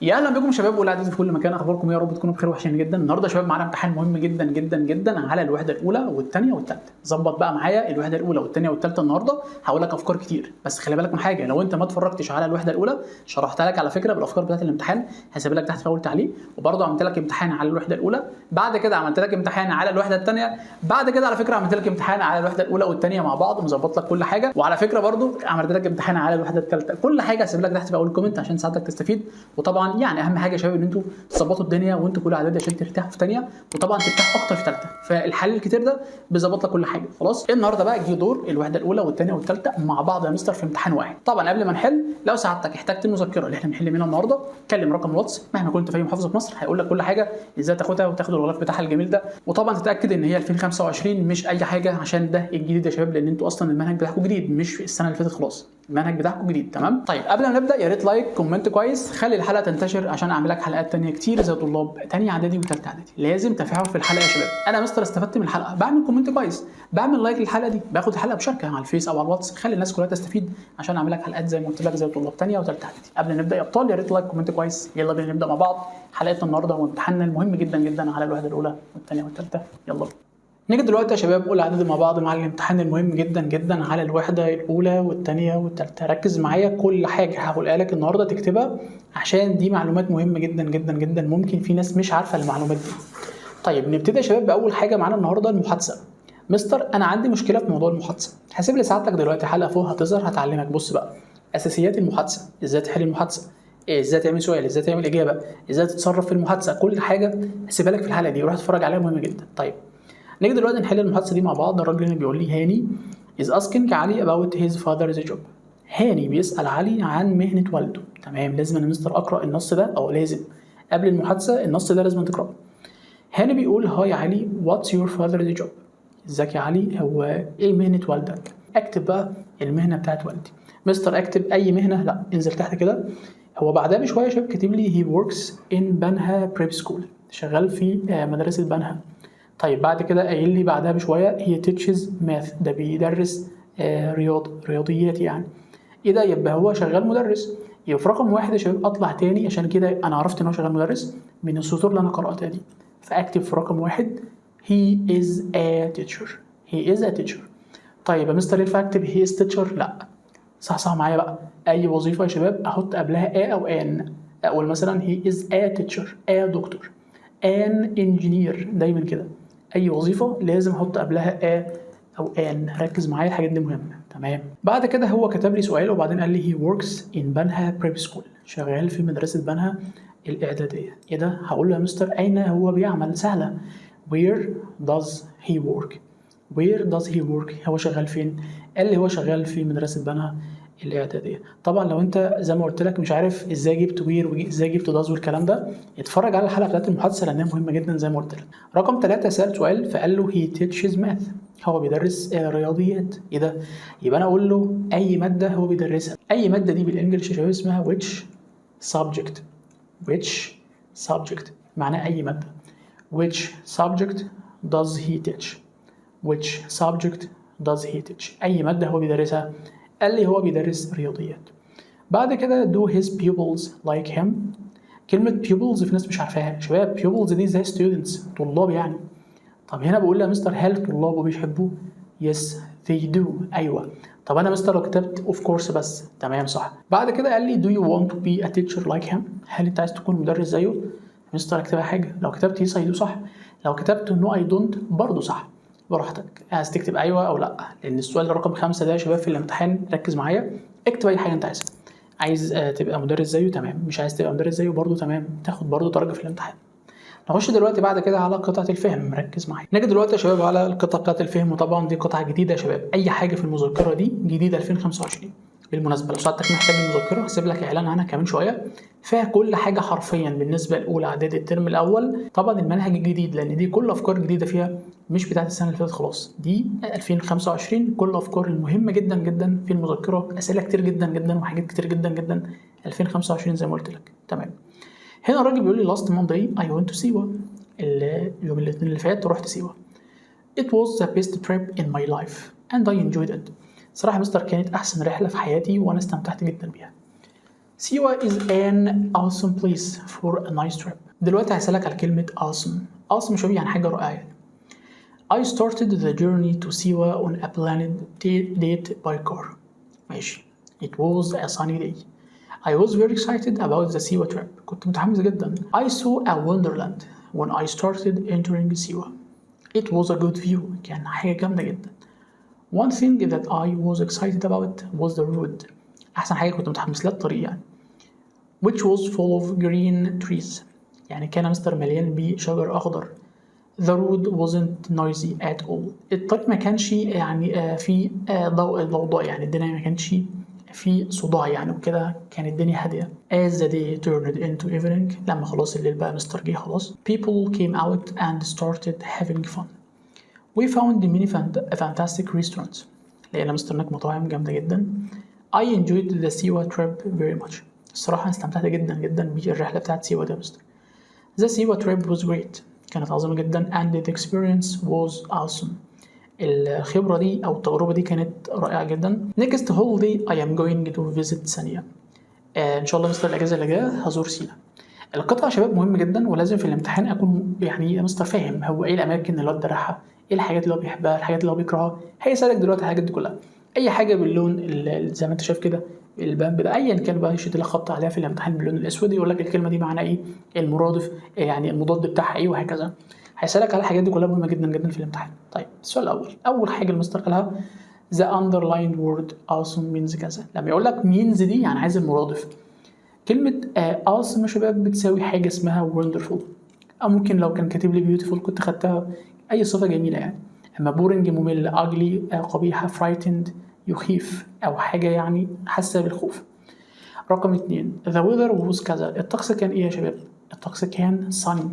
يا اهلا بكم شباب والاعداد في كل مكان، اخباركم يا رب تكونوا بخير وحشين جدا. النهارده يا شباب معانا امتحان مهم جدا جدا جدا على الوحده الاولى والثانيه والثالثه. ظبط بقى معايا الوحده الاولى والثانيه والثالثه. النهارده هقول لك افكار كتير، بس خلي بالك من حاجه، لو انت ما اتفرجتش على الوحده الاولى شرحتها لك على فكره بالافكار بتاعت الامتحان، هسيب لك تحت في اول تعليق. وبرضه عملت لك امتحان على الوحده الاولى، بعد كده عملت لك امتحان على الوحده الثانيه، بعد كده على فكره عملت لك امتحان على الوحده الاولى والثانيه مع بعض، مظبط لك كل حاجه. وعلى فكره برضه عملت لك امتحان على الوحده الثالثه. كل حاجه هسيب لك تحت في اول كومنت عشان ساعتك تستفيد. وطبعا يعني اهم حاجه يا شباب ان انتوا تظبطوا الدنيا وانتوا كل اعداد عشان ترتاحوا في ثانيه، وطبعا ترتاحوا اكتر في ثالثه. فالحل الكتير ده بيظبط لك كل حاجه. خلاص النهارده بقى جه دور الوحده الاولى والثانيه والثالثه مع بعض يا مستر في امتحان واحد. طبعا قبل ما نحل، لو سعادتك احتجت المذكره اللي احنا بنحل منها النهارده، كلم رقم الواتس مهما كنت في اي محافظه في مصر، هيقول لك كل حاجه ازاي تاخدها وتاخد الغلاف بتاعها الجميل ده. وطبعا تتاكد ان هي 2025 مش اي حاجه، عشان ده الجديد يا شباب، لان انتوا اصلا المنهج بتاعكم جديد، مش في السنه اللي فاتت خلاص المنهج بتاعكم جديد. تمام. طيب قبل ما نبدا يا ريت لايك كومنت كويس، خلي الحلقه تنتشر عشان اعمل لك حلقات ثانيه كتير زي طلاب ثانيه اعدادي وثالثه اعدادي. لازم تفاعل في الحلقه يا شباب. انا مستر استفدت من الحلقه، بعمل كومنت كويس، بعمل لايك للحلقه دي، باخد الحلقه بشاركها على الفيس او على الواتس، خلي الناس كلها تستفيد عشان اعمل لك حلقات زي ما قلت لك زي طلاب ثانيه وثالثه اعدادي. قبل ما نبدا يا ابطال يا ريت لايك كومنت كويس. يلا بينا نبدا مع بعض حلقتنا النهارده وامتحاننا المهم جدا جدا على الوحده الاولى والثانيه والثالثه. يلا بينا نيجي دلوقتي يا شباب اولى اعدادي مع بعض مع الامتحان المهم جدا جدا على الوحده الاولى والثانيه والثالثه. ركز معايا، كل حاجه هقولها لك النهارده تكتبها عشان دي معلومات مهمه جدا جدا جدا، ممكن في ناس مش عارفه المعلومات دي. طيب نبتدي يا شباب باول حاجه معانا النهارده، المحادثه. مستر انا عندي مشكله في موضوع المحادثه، هسيب لي ساعتك دلوقتي حلقه فوق هتظهر هتعلمك. بص بقى، اساسيات المحادثه، ازاي تحل المحادثه، ازاي تعمل سؤال، ازاي تعمل اجابه، ازاي تتصرف في المحادثه، كل حاجه هسيبها لك في الحلقه دي، روح اتفرج عليها مهمه جدا. طيب نيجي دلوقتي نحل المحادثه دي مع بعض. الراجل هنا بيقول لي هاني is asking علي about his father's job. هاني بيسال علي عن مهنه والده. تمام، لازم انا مستر اقرا النص ده، او لازم قبل المحادثه النص ده لازم تقراه. هاني بيقول هاي علي what's your father's job. ازيك يا علي، هو ايه مهنه والدك؟ اكتب بقى المهنه بتاعت والدي. مستر اكتب اي مهنه؟ لا، انزل تحت كده. هو بعدها بشويه شباب كاتب لي he works in بنها prep school، شغال في مدرسه بنها. طيب بعد كده قايل لي بعدها بشويه هي تيتشز ماث، ده بيدرس رياضيات يعني. ايه ده؟ يبقى هو شغال مدرس. يبقى في رقم واحد يا شباب اطلع تاني، عشان كده انا عرفت ان هو شغال مدرس من السطور اللي انا قراتها دي. فاكتب في رقم واحد he is a teacher. he is a teacher. طيب يا مستر ينفع اكتب he is teacher؟ لا، صح معايا بقى. اي وظيفه يا شباب احط قبلها a او an. اقول مثلا he is a teacher، a دكتور، an engineer، دايما كده اي وظيفه لازم احط قبلها a او an. ركز معايا الحاجات دي مهمه. تمام. بعد كده هو كتب لي سؤال وبعدين قال لي he works in بنها prep school، شغال في مدرسه بنها الاعداديه. ايه ده؟ هقول له يا مستر اين هو بيعمل؟ سهله، where does he work. where does he work، هو شغال فين؟ قال لي هو شغال في مدرسه بنها الاعداديه. طبعا لو انت زي ما قلت لك مش عارف ازاي جبت وير وازاي جبت داز والكلام ده، اتفرج على الحلقه بتاعت المحادثه لانها مهمه جدا زي ما قلت لك. رقم 3 سال سؤال فقال له he teaches math، هو بيدرس رياضيات. ايه ده؟ يبقى انا اقول له اي ماده هو بيدرسها. اي ماده دي بالانجلش يا شباب اسمها which subject. which subject معناه اي ماده. which subject does he teach. which subject does he teach، اي ماده هو بيدرسها. قال لي هو بيدرس رياضيات. بعد كده do his pupils like him. كلمة pupils في ناس مش عارفاها شباب، pupils دي زي students، طلاب يعني. طب هنا بقول له يا مستر هل طلابه بيحبوه؟ yes they do، ايوه. طب انا مستر لو كتبت of course بس، تمام صح. بعد كده قال لي do you want to be a teacher like him، هل انت عايز تكون مدرس زيه؟ مستر اكتبها حاجة، لو كتبت yes I do صح، لو كتبت no I don't برضه صح، براحتك. عايز تكتب ايوه او لا، لان السؤال رقم 5 ده يا شباب في الامتحان ركز معايا، اكتب اي حاجه انت عايزها. عايز تبقى مدرس زيه تمام، مش عايز تبقى مدرس زيه برضه تمام، تاخد برضه درجه في الامتحان. نخش دلوقتي بعد كده على قطعه الفهم، ركز معايا. نيجي دلوقتي يا شباب على القطعه بتاعه الفهم، وطبعا دي قطعه جديده يا شباب، اي حاجه في المذكره دي جديده 2025. بالمناسبه لو ساعتك محتاج المذكره هسيب لك اعلان عنها كمان شويه، فيها كل حاجه حرفيا بالنسبه لاولى اعدادي الترم الاول. طبعا المنهج الجديد لان دي كل افكار جديده فيها، مش بتاعت السنه اللي فاتت خلاص، دي 2025 كل افكار المهمه جدا جدا في المذكره، اسئله كتير جدا جدا وحاجات كتير جدا جدا 2025 زي ما قلت لك. تمام. هنا الراجل بيقول لي last Monday I went to سيوة، اليوم الاثنين اللي فات رحت سيوة. It was the best trip in my life and I enjoyed it. صراحة مستر كانت أحسن رحلة في حياتي وأنا استمتعت جدا بيها. سيوة is an awesome place for a nice trip. دلوقتي هسألك على كلمة awesome شبيه يعني حاجة رائعة يعني. I started the journey to Siwa on a planned date by car. ماشي. It was a sunny day. I was very excited about the Siwa trip. كنت متحمس جدا. I saw a wonderland when I started entering Siwa. It was a good view. كان حاجة جامدة جدا. One thing that I was excited about was the road. أحسن حاجة كنت متحمس لها الطريق يعني. Which was full of green trees. يعني كان مستر مليان بشجر أخضر. The road wasn't noisy at all. الطريق ما كانش يعني في ضوضاء يعني الدنيا ما كانش في صداع يعني وكده كانت الدنيا هادية. As the day turned into evening لما خلاص الليل بقى مستر جه خلاص. People came out and started having fun. We found many fantastic restaurants. لقينا مستر هناك مطاعم جامدة جدا. I enjoyed the Siwa trip very much. الصراحة أنا استمتعت جدا جدا بالرحلة بتاعت سيوة دي يا مستر. The Siwa trip was great. كانت عظيمة جدا and the experience was awesome. الخبرة دي أو التجربة دي كانت رائعة جدا. Next holiday I am going to visit سانيا. إن شاء الله مستر الأجازة اللي جاية هزور سينا. القطعة يا شباب مهم جدا ولازم في الامتحان أكون يعني مستر فاهم هو إيه الأماكن اللي الواد ده رايحها، إيه الحاجات اللي هو بيحبها، الحاجات اللي هو بيكرهها. هيسألك دلوقتي الحاجات دي كلها. أي حاجة باللون زي ما أنت شايف كده البامب ده ايا كان بقى يشد لك خط عليها في الامتحان باللون الاسود يقول لك الكلمه دي معناها ايه، المرادف يعني المضاد بتاعها ايه وهكذا. هيسالك على الحاجات دي كلها مهمه جدا جدا في الامتحان. طيب السؤال الاول، اول حاجه المستر قالها the underlined word awesome means كذا. لما يقول لك means دي يعني عايز المرادف. كلمه awesome يا شباب بتساوي حاجه اسمها wonderful، او ممكن لو كان كاتب لي beautiful كنت خدتها اي صفه جميله يعني. اما boring ممل، ugly قبيحه، frightened يخيف أو حاجة يعني حاسة بالخوف. رقم 2 the weather was كذا. الطقس كان إيه يا شباب؟ الطقس كان sunny،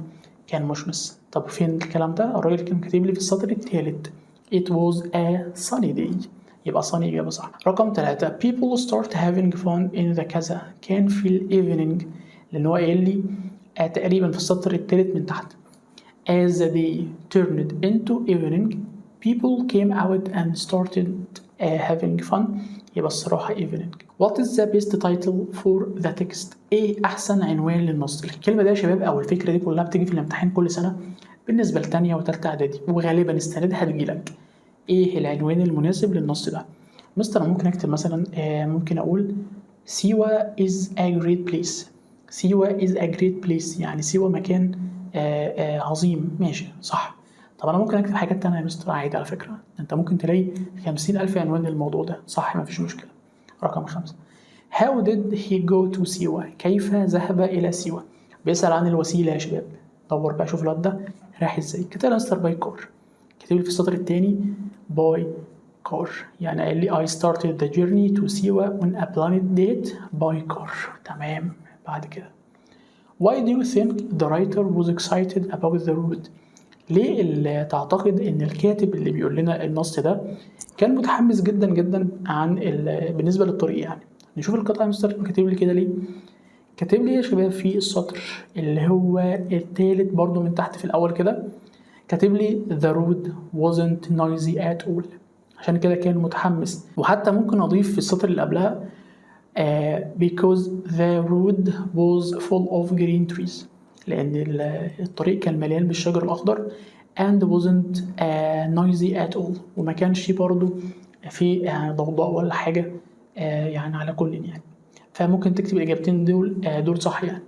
كان مشمس. طب فين الكلام ده؟ الراجل كان كاتب لي في السطر الثالث it was a sunny day، يبقى sunny إجابة صح. رقم 3 people start having fun in the كذا. كان في evening لأن هو قايل لي تقريبا في السطر الثالث من تحت as the day turned into evening people came out and started having fun. يبقى الصراحة evening. What is the best title for the text؟ ايه احسن عنوان للنص؟ الكلمة دي يا شباب او الفكرة دي كلها بتيجي في الامتحان كل سنة بالنسبة لتانية وتالتة اعدادي وغالبا السنة دي هتجيلك ايه العنوان المناسب للنص ده. مستر ممكن اكتب مثلا ممكن اقول سيوة is a great place. سيوة is a great place يعني سيوة مكان عظيم. ماشي صح. طب أنا ممكن أكتب حاجات تانية يا مستر عادي على فكرة. أنت ممكن تلاقي 50,000 عنوان للموضوع ده صح مفيش مشكلة. رقم 5 How did he go to سيوة؟ كيف ذهب إلى سيوة؟ بيسأل عن الوسيلة يا شباب. دور بقى شوف الواد ده رايح إزاي. كتب مستر باي كار. كتب لي في السطر التاني باي كار يعني قال لي I started the journey to سيوة on a planned date by car. تمام. بعد كده Why do you think the writer was excited about the road؟ ليه اللي تعتقد ان الكاتب اللي بيقول لنا النص ده كان متحمس جدا جدا عن بالنسبه للطريق يعني. نشوف القطعه مستر كاتب لي كده ليه. كاتب لي يا شباب في السطر اللي هو الثالث برضو من تحت في الاول كده كاتب لي the road wasn't noisy at all، عشان كده كان متحمس. وحتى ممكن اضيف في السطر اللي قبلها because the road was full of green trees، لأن الطريق كان مليان بالشجر الأخضر and wasn't noisy at all، وما كانش برضو في يعني ضوضاء ولا حاجة يعني على كل يعني. فممكن تكتب الإجابتين دول صح يعني.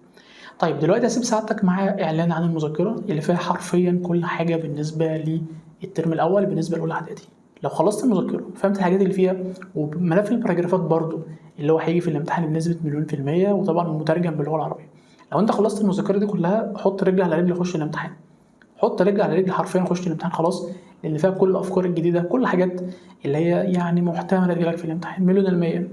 طيب دلوقتي هسيب سعادتك مع إعلان عن المذكرة اللي فيها حرفيا كل حاجة بالنسبة للترم الأول بالنسبة لأولى إعدادي. لو خلصت المذكرة فهمت الحاجات اللي فيها وملف الباراجرافات برضو اللي هو هيجي في الامتحان بنسبة 100% وطبعا مترجم باللغة العربية. لو انت خلصت المذكره دي كلها حط رجل على رجل خش الامتحان. حط رجل على رجل حرفيا خش الامتحان خلاص، لان فيها كل الافكار الجديده كل حاجات اللي هي يعني محتمله تجيلك في الامتحان.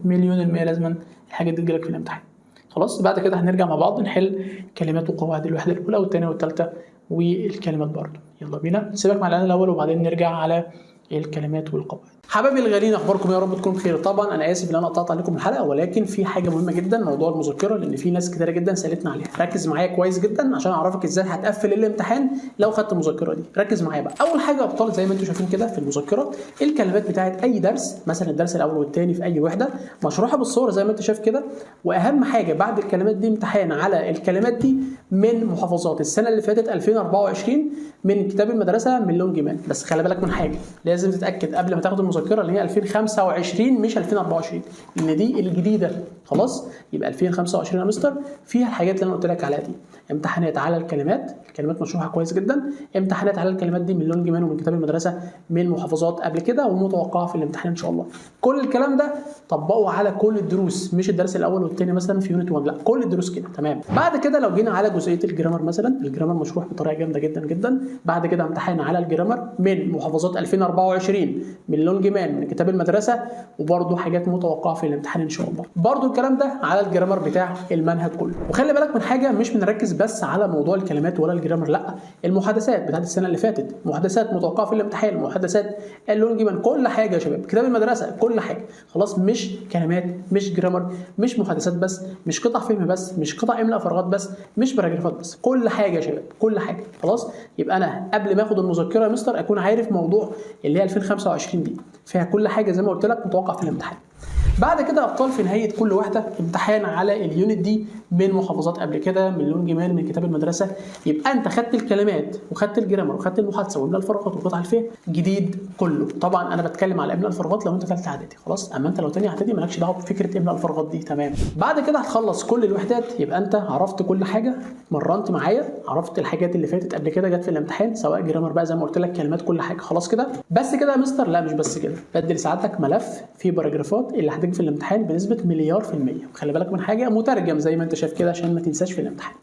مليون المية لازما الحاجات دي تجيلك في الامتحان. خلاص بعد كده هنرجع مع بعض نحل كلمات وقواعد الوحده الاولى والثانيه والثالثه والكلمات برضو. يلا بينا سيبك مع الإعلان الاول وبعدين نرجع على الكلمات والقواعد. حبايبي الغاليين، اخباركم يا رب تكونوا بخير. طبعا انا اسف ان انا قطعت عليكم الحلقه، ولكن في حاجه مهمه جدا، موضوع المذكره، لان في ناس كتيره جدا سالتنا عليها. ركز معايا كويس جدا عشان اعرفك ازاي هتقفل الامتحان لو خدت المذكره دي. ركز معايا بقى. اول حاجه يا ابطال، زي ما انتم شايفين كده في المذكره، الكلمات بتاعت اي درس، مثلا الدرس الاول والثاني في اي وحده مشروحه بالصور زي ما انت شايف كده. واهم حاجه بعد الكلمات دي امتحان على الكلمات دي من محافظات السنه اللي فاتت 2024 من كتاب المدرسه من لون جمال. بس خلي بالك من حاجه، لازم تتاكد قبل ما تاخد المذكره اللي هي 2025 مش 2024، لان دي الجديده. خلاص، يبقى 2025 يا مستر فيها الحاجات اللي انا قلت لك عليها دي. امتحانات على الكلمات مشروحه كويس جدا. امتحانات على الكلمات دي من لون جمال ومن كتاب المدرسه من محافظات قبل كده ومتوقعه في الامتحان ان شاء الله. كل الكلام ده طبقه على كل الدروس، مش الدرس الاول والثاني مثلا في يونت 1، لا كل الدروس كده. تمام. بعد كده لو جينا على جزئيه الجرامر مثلا، الجرامر مشروح بطريقه جامده جدا جدا. بعد كده امتحان على الجرامر من محافظات 2024 من لون جمال من كتاب المدرسه، وبرده حاجات متوقعه في الامتحان ان شاء الله. برده الكلام ده على الجرامر بتاع المنهج كله. وخلي بالك من حاجه، مش بنركز بس على موضوع الكلمات ولا الجرامر، لا المحادثات بتاعت السنه اللي فاتت، محادثات متوقعه في الامتحان، محادثات اللون جمال، كل حاجه يا شباب، كتاب المدرسه كل حاجه. خلاص، مش كلمات، مش جرامر، مش محادثات بس، مش قطع فهم بس، مش قطع املاء فراغات بس، مش باراجرافات بس، كل حاجه يا شباب، كل حاجه. خلاص، يبقى انا قبل ما اخد المذكره يا مستر اكون عارف موضوع اللي هي 2025 دي فيها كل حاجه زي ما قلت لك متوقع في الامتحان. بعد كده ابطال في نهايه كل وحده امتحان على اليونت دي من محافظات قبل كده من لون جمال من كتاب المدرسه. يبقى انت خدت الكلمات وخدت الجرامر وخدت المحادثه واملاء الفراغات وقطع الفهم جديد كله. طبعا انا بتكلم على املاء الفراغات لو انت ثالثه اعدادي، خلاص. اما انت لو ثانيه اعدادي مالكش دعوه بفكره املاء الفراغات دي. تمام. بعد كده هتخلص كل الوحدات، يبقى انت عرفت كل حاجه، مرنت معايا، عرفت الحاجات اللي فاتت قبل كده جت في الامتحان سواء جرامر بقى زي ما قلت لك، كلمات، كل حاجه. خلاص كده بس كده يا مستر؟ لا مش بس كده، بدل ساعتك ملف فيه باراجرافات اللي هتيجي في الامتحان بنسبه مليار في المية. وخلي بالك من حاجه، مترجم زي ما انت شايف كده عشان ما تنساش في الامتحان.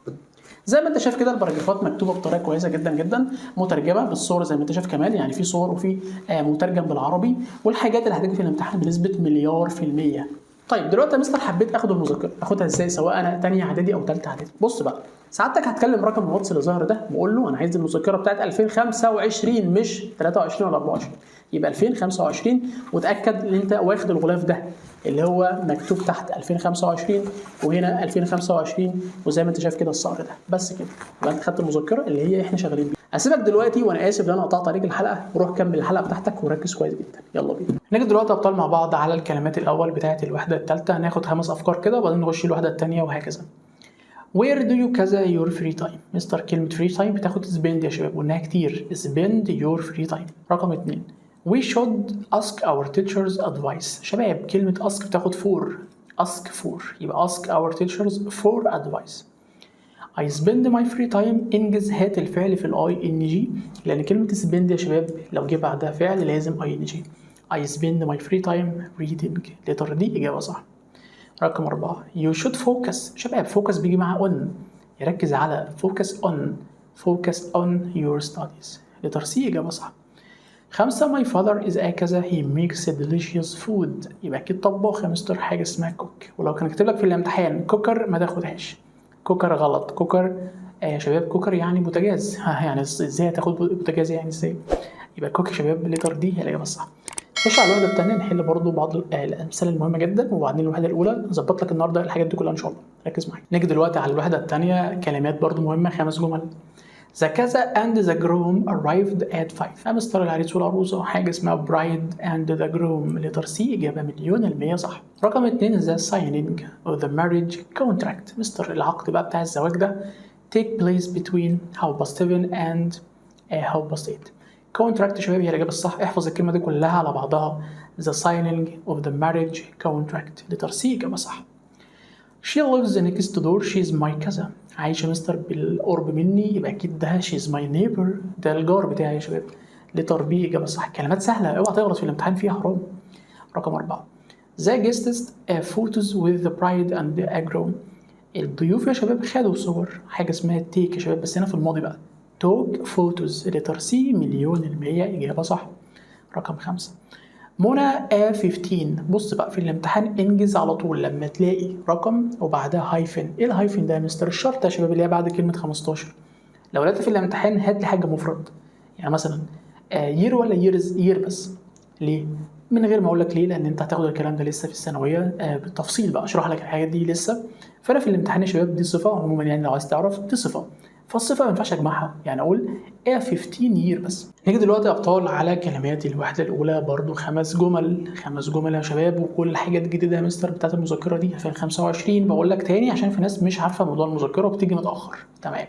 زي ما انت شايف كده الباراجرافات مكتوبه بطريقه كويسه جدا جدا، مترجمه بالصور زي ما انت شايف كمان، يعني في صور وفي مترجم بالعربي، والحاجات اللي هتيجي في الامتحان بنسبه مليار في المية. طيب دلوقتي يا مستر حبيت اخد المذكره، اخدها ازاي سواء انا ثانيه اعدادي او ثالثه اعدادي؟ بص بقى، سعادتك هتكلم رقم الواتس اللي ظاهر ده بقول له انا عايز المذكره بتاعت 2025 مش 23 ولا 24، يبقى 2025، وتاكد ان انت واخد الغلاف ده اللي هو مكتوب تحت 2025 وهنا 2025 وزي ما انت شايف كده الصقر ده. بس كده يبقى انت خدت المذكره اللي هي احنا شغالين بيها. اسيبك دلوقتي وانا اسف ان انا قطعت عليك الحلقه، وروح كمل الحلقه بتاعتك وركز كويس جدا. يلا بينا. نيجي دلوقتي ابطال مع بعض على الكلمات الاول بتاعت الوحده الثالثه، هناخد 5 افكار كده وبعدين نخش الوحده الثانيه وهكذا. Where do you كذا your free time؟ مستر كلمه free time بتاخد spend يا شباب، قلناها كتير، spend your free time. رقم 2 we should ask our teachers advice. شباب كلمه ask بتاخد ask for، يبقى ask our teachers for advice. I spend my free time، انجز هات الفعل في الاي ان جي، لان كلمه spend يا شباب لو جه بعدها فعل لازم اي ان جي. I spend my free time reading. لتر دي اجابه صح. رقم 4 you should focus. شباب focus بيجي مع on، يركز على focus on your studies. لتر سي اجابه صح. 5 my father is a كذا he makes a delicious food. يبقى اكيد طباخ يا مستر، حاجه اسمها كوك. ولو كان كاتب لك في الامتحان كوكر ما تاخدهاش، كوكر غلط. كوكر يا شباب كوكر يعني بوتاجاز، يعني ازاي هتاخد بوتاجاز يعني ازاي؟ يبقى كوك يا شباب لتر دي هي الاجابه الصح. نخش على الوحده الثانيه نحل برضو بعض الامثله المهمه جدا، وبعدين الوحده الاولى نظبط لك النهارده الحاجات دي كلها ان شاء الله. ركز معايا. نيجي دلوقتي على الوحده الثانيه، كلمات برضو مهمه، 5 جمل. The كذا and the groom arrived at 5. مستر العريس والعروسه، حاجه اسمها bride and the groom. لتر سي اجابه مليون المية صح. رقم 2 the signing of the marriage contract. مستر العقد بقى بتاع الزواج ده take place between _7 and _8. contract شباب هي الإجابة الصح. احفظ الكلمة دي كلها على بعضها. the signing of the marriage contract. لتر سي إجابة صح. she lives next door. she's my كذا، عايشة مستر بالقرب مني، يبقى أكيد ده she's my neighbor، ده الجار بتاعي يا شباب. لتر بي إجابة صح. كلمات سهلة اوعى تغلط في الامتحان فيها حرام. رقم 4 the guests photos with the bride and the groom. الضيوف يا شباب خدوا صور، حاجة اسمها take يا شباب بس هنا في الماضي بقى took photos. لتر سي مليون المية إجابة صح. رقم 5 منى A15. بص بقى في الامتحان انجز على طول لما تلاقي رقم وبعدها هايفن. ايه الهايفن ده يا مستر؟ الشرط يا شباب اللي هي بعد كلمة 15. لو لقيت في الامتحان هات لي حاجة مفرد، يعني مثلا يير ولا ييرز؟ يير بس. ليه؟ من غير ما اقول لك ليه، لان انت هتاخد الكلام ده لسه في الثانويه بالتفصيل بقى، اشرح لك الحاجات دي لسه. فانا في الامتحان يا شباب دي صفه عموما، يعني لو عايز تعرف دي صفه، فالصفه ما ينفعش اجمعها، يعني اقول 15 year بس. نيجي دلوقتي يا ابطال على كلمات الوحده الاولى، برضو 5 جمل، 5 جمل يا شباب، وكل حاجه جديده يا مستر بتاعت المذكره دي 2025. بقول لك تاني عشان في ناس مش عارفه موضوع المذكره وبتيجي متاخر. تمام.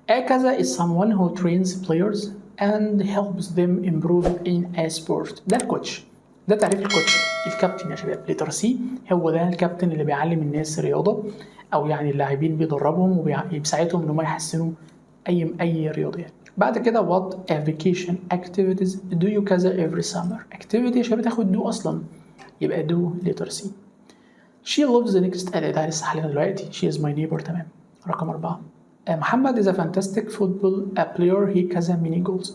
كذا is someone who trains players and helps them improve in a sport. ده الكوتش، ده تعريف الكوتش، الكابتن يا شباب. لتر سي هو ده الكابتن اللي بيعلم الناس رياضه، او يعني اللاعبين بيدربهم وبيساعدهم ان هم يحسنوا اي رياضه يعني. بعد كده what a vacation activities do you كذا every summer. activity يا شباب تاخد do اصلا، يبقى do لتر سي. she lives the next ده لسه حالنا دلوقتي she is my neighbor. تمام. رقم 4 محمد is a fantastic football player he كذا many goals.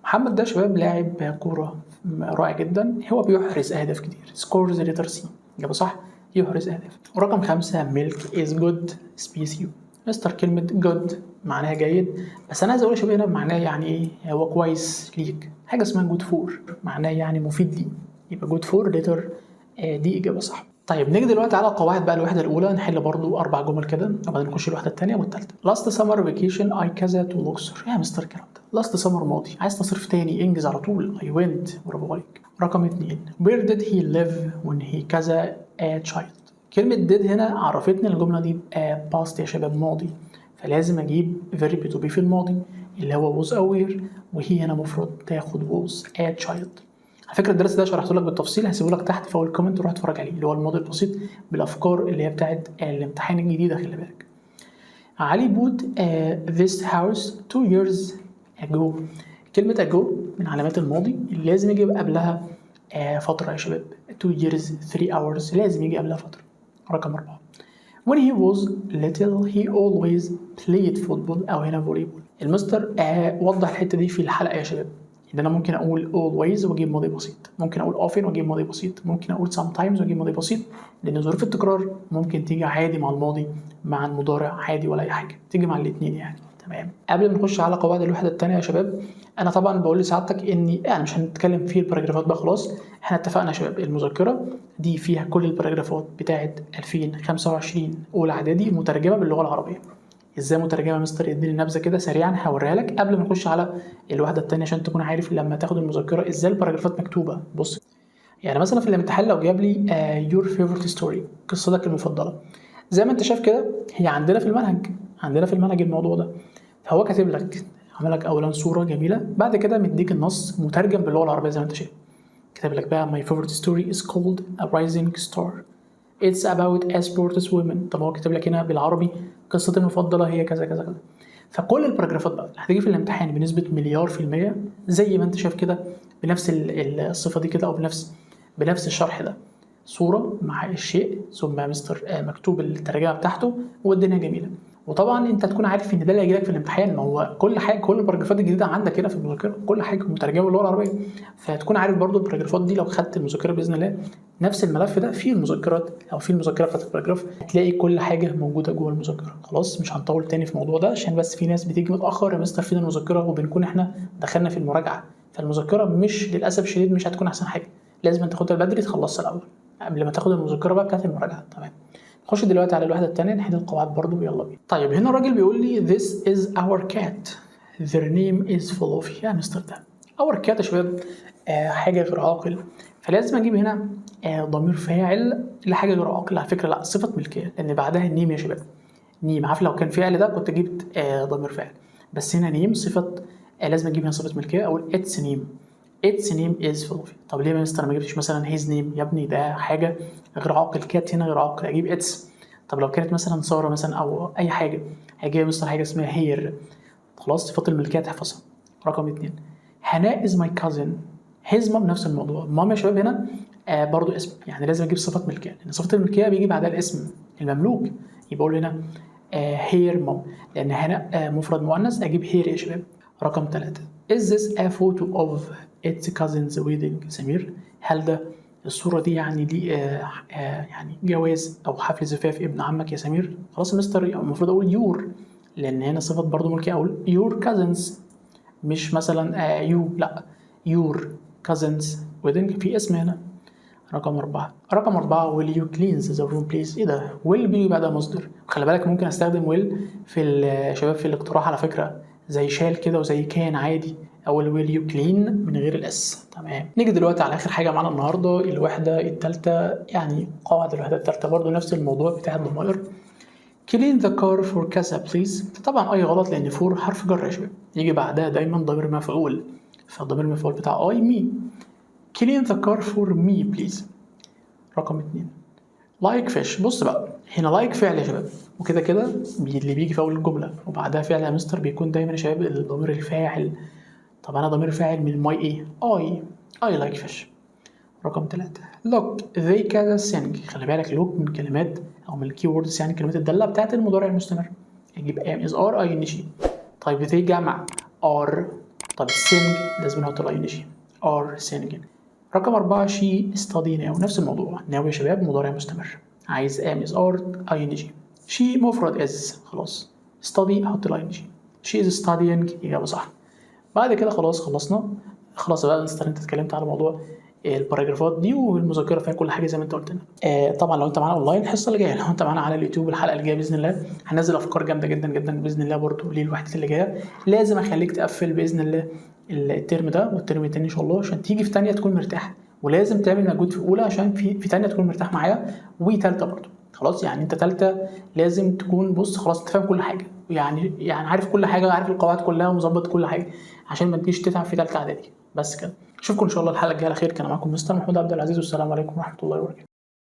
محمد ده شباب لاعب كورة رائع جدا، هو بيحرز أهداف كتير. scores letter C، إجابة صح، يحرز أهداف. ورقم 5 milk is good space you. مستر كلمة good معناها جيد، بس أنا عايز أقول يا شباب هنا معناه يعني إيه، هو كويس ليك. حاجة اسمها good for معناه يعني مفيد لي، يبقى good for letter دي إجابة صح. طيب نيجي دلوقتي على قواعد بقى الوحده الاولى، نحل برضو 4 جمل كده وبعدين نخش الوحده الثانيه والثالثه. لاست سمر فيكيشن اي كذا تو لوكسور. يا مستر الكلام ده لاست سمر ماضي، عايز تصريف تاني انجز على طول. اي وينت، برافو عليك. رقم 2 وير ديد هي ليف وين هي كذا ا تشايلد. كلمه ديد هنا عرفتني الجمله دي باست يا شباب، ماضي، فلازم اجيب فيرب تو بي في الماضي اللي هو was aware، وهي هنا مفرد تاخد was a child. على فكره الدرس ده شرحته لك بالتفصيل، هسيبه لك تحت في اول كومنت وروح اتفرج عليه، اللي هو الماضي البسيط بالافكار اللي هي بتاعت الامتحان الجديده. خلي بالك. علي bought this house 2 years ago. كلمه ago من علامات الماضي اللي لازم يجي قبلها فتره يا شباب. 2 years 3 hours لازم يجي قبلها فتره. رقم 4 when he was little he always played football او هنا volleyball. المستر وضح الحته دي في الحلقه يا شباب، ان انا ممكن اقول always واجيب ماضي بسيط، ممكن اقول often واجيب ماضي بسيط، ممكن اقول sometimes واجيب ماضي بسيط، لان ظروف التكرار ممكن تيجي عادي مع الماضي مع المضارع عادي ولا اي حاجه، تيجي مع الاثنين يعني. تمام. قبل ما نخش على قواعد الوحده الثانيه يا شباب، انا طبعا بقول لسعادتك اني يعني مش هنتكلم في الباراجرافات بقى خلاص، احنا اتفقنا يا شباب المذكره دي فيها كل الباراجرافات بتاعه 2025 اولى اعدادي مترجمه باللغه العربيه. ازاي مترجمه مستر؟ اديني نبذه كده سريعا هوريها لك قبل ما نخش على الوحده الثانيه عشان تكون عارف لما تاخد المذكره ازاي الباراجرافات مكتوبه. بص يعني مثلا في الامتحان لو جاب لي your favorite story قصتك المفضله، زي ما انت شايف كده هي عندنا في المنهج، عندنا في المنهج الموضوع ده، فهو كاتب لك عمل لك اولا صوره جميله، بعد كده مديك النص مترجم باللغه العربيه زي ما انت شايف. كاتب لك بقى my favorite story is called a rising star it's about a sports women. طب هو كاتب لك هنا بالعربي قصتي المفضله هي كذا كذا كذا. فكل الباراجرافات بقى هتيجي في الامتحان بنسبه مليار في المية زي ما انت شايف كده، بنفس الصفه دي كده، او بنفس الشرح ده، صوره مع الشيء ثم مستر مكتوب الترجمه بتاعته والدنيا جميله. وطبعا انت تكون عارف ان ده اللي هيجيلك في الامتحان، ما هو كل حاجه كل الباراجرافات الجديده عندك هنا في المذكره كل حاجه مترجمه باللغه العربيه، فتكون عارف برضو الباراجرافات دي لو خدت المذكره باذن الله نفس الملف ده فيه المذكرات او فيه المذكره بتاعت الباراجراف هتلاقي كل حاجه موجوده جوه المذكره. خلاص مش هنطول تاني في الموضوع ده عشان بس في ناس بتيجي متاخر يا مستر فين المذكره، وبنكون احنا دخلنا في المراجعه، فالمذكره مش للاسف الشديد مش هتكون احسن حاجه، لازم انت تاخدها بدري تخلصها الاول قبل ما تاخد المذكره بقى بتاعت المراجعه. تمام. نخش دلوقتي على الوحده الثانيه نحل القواعد برضو، يلا بينا. طيب هنا الراجل بيقول لي this is our cat their name is full of. يا مستر ده our cat يا شباب حاجه غير عاقل، فلازم اجيب هنا ضمير فاعل لحاجه غير عاقل. على فكره لا، صفه ملكيه لان بعدها النيم يا شباب، نيم. عارف لو كان فعل ده كنت جبت ضمير فاعل، بس هنا نيم صفه لازم اجيب هنا صفه ملكيه او اتس نيم. اتس نيم از فلوفي. طب ليه يا مستر ما جبتش مثلا هيز نيم؟ يا ابني ده حاجه غير عاقل، كات هنا غير عاقل اجيب اتس. طب لو كانت مثلا ساره مثلا او اي حاجه هجيب يا مستر حاجه اسمها هير. خلاص صفات الملكيه تحفظها. رقم 2 هناء از ماي كازن. هيز مام نفس الموضوع، مام يا شباب هنا برضو اسم، يعني لازم اجيب صفات ملكيه لان صفه الملكيه بيجي بعدها الاسم المملوك، يبقى اقول هنا هير مام، لان هناء مفرد مؤنث اجيب هير يا شباب. رقم 3 is this a photo of its cousin's wedding. سمير هل ده الصورة دي يعني دي يعني جواز أو حفل زفاف ابن عمك يا سمير؟ خلاص يا مستر المفروض أقول يور لأن هنا صفة برضو ملكية، أقول your cousins مش مثلا يو، لا your cousins wedding في اسم هنا. رقم 4 will you clean the room please. ايه ده؟ will بيجي بعدها مصدر. خلي بالك ممكن استخدم will في الشباب في الاقتراح على فكرة، زي شال كده وزي كان عادي، او will you clean من غير الاس. تمام. نيجي دلوقتي على اخر حاجة معانا النهاردة، الوحدة الثالثة، يعني قواعد الوحدة الثالثة برضو نفس الموضوع بتاع الضمائر. clean the car for كذا please. طبعا اي غلط لان for حرف جر يا شباب، يجي بعدها دايما ضمير مفعول، فالضمير المفعول بتاع اي مي. clean the car for me please. رقم 2 like fish. بص بقى هنا like فعل يا شباب، وكده كده اللي بيجي في اول الجمله وبعدها فعل يا مستر بيكون دايما يا شباب الضمير الفاعل. طب انا ضمير فاعل من ماي ايه؟ I like fish. رقم 3 look they كذا sing. خلي بالك look من كلمات او من الكي ووردز، يعني كلمات الداله بتاعت المضارع المستمر، يجيب am is are ing. طيب they جمع are. طب sing لازم نحط ing are singing. رقم 4 she study now. نفس الموضوع now يا شباب مضارع مستمر، عايز am is are ing. she مفرد is، خلاص study احط ing. she is studying إجابة صح. بعد كده خلاص خلصنا. خلاص بقى مستر انت اتكلمت على موضوع الباراجرافات دي والمذاكره فيها كل حاجه زي ما انت قلت لنا. طبعا لو انت معانا اونلاين الحصه اللي جايه، لو انت معانا على اليوتيوب الحلقه اللي جايه باذن الله هنزل افكار جامده جدا جدا باذن الله برضو للوحدات اللي جايه. لازم اخليك تقفل باذن الله الترم ده والترم التاني ان شاء الله، عشان تيجي في ثانيه تكون مرتاح، ولازم تعمل مجهود في اولى عشان في ثانيه تكون مرتاح معايا، وثالثه برضو. خلاص يعني انت ثالثه لازم تكون بص خلاص انت فاهم كل حاجه، يعني عارف كل حاجه، عارف القواعد كلها ومظبط كل حاجه، عشان ما تجيش تتعب في ثالثه اعدادي. بس كده، اشوفكم ان شاء الله الحلقه الجايه على خير. كان معاكم مستر محمود عبد العزيز، والسلام عليكم ورحمه الله وبركاته.